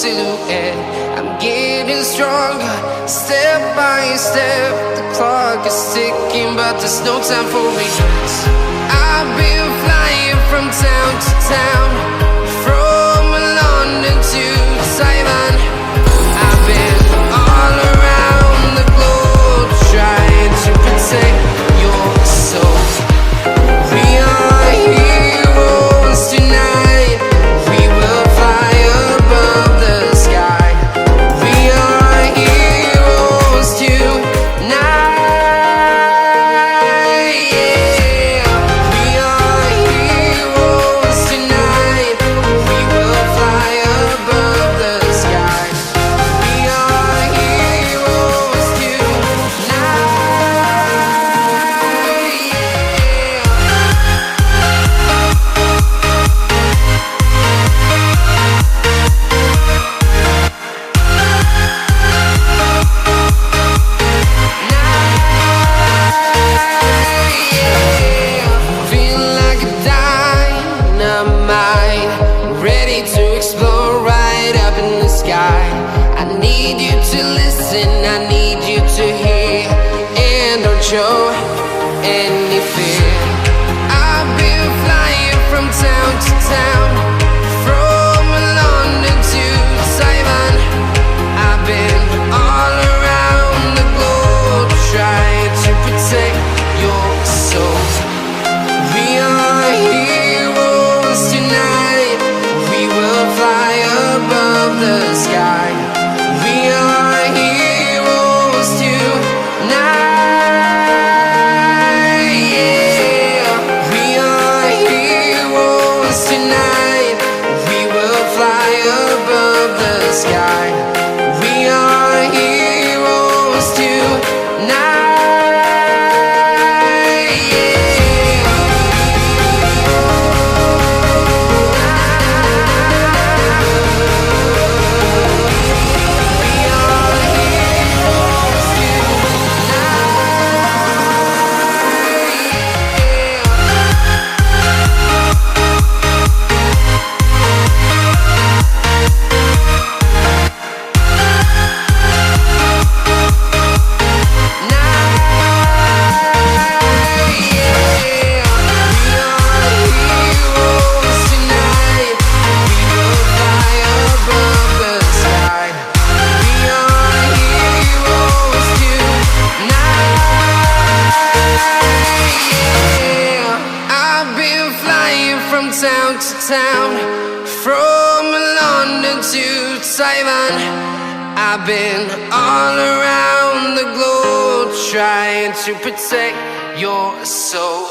silhouette. I'm getting stronger, step by step. The clock is ticking, but there's no time for regrets. I've been flying from town to town, from London to Taiwan. I've been all around the globe, trying to protect your soul. We are heroes tonight. We will fly above the sky. We are heroes tonight. Yeah. We are heroes tonight. We will fly above the sky. We are heroes tonight. Feel like a dynamite, ready to explode right up in the sky. I need you to listen, I need you to hear, and don't show any fear. I've been flying from town to town, from London to Taiwan. I've been all around the globe, trying to protect your soul. We are heroes tonight. We will fly above the sky. We are heroes tonight. Yeah. We are heroes tonight. We will fly above the sky. We are heroes tonight. From town to town, from London to Taiwan. I've been all around the globe, trying to protect your soul.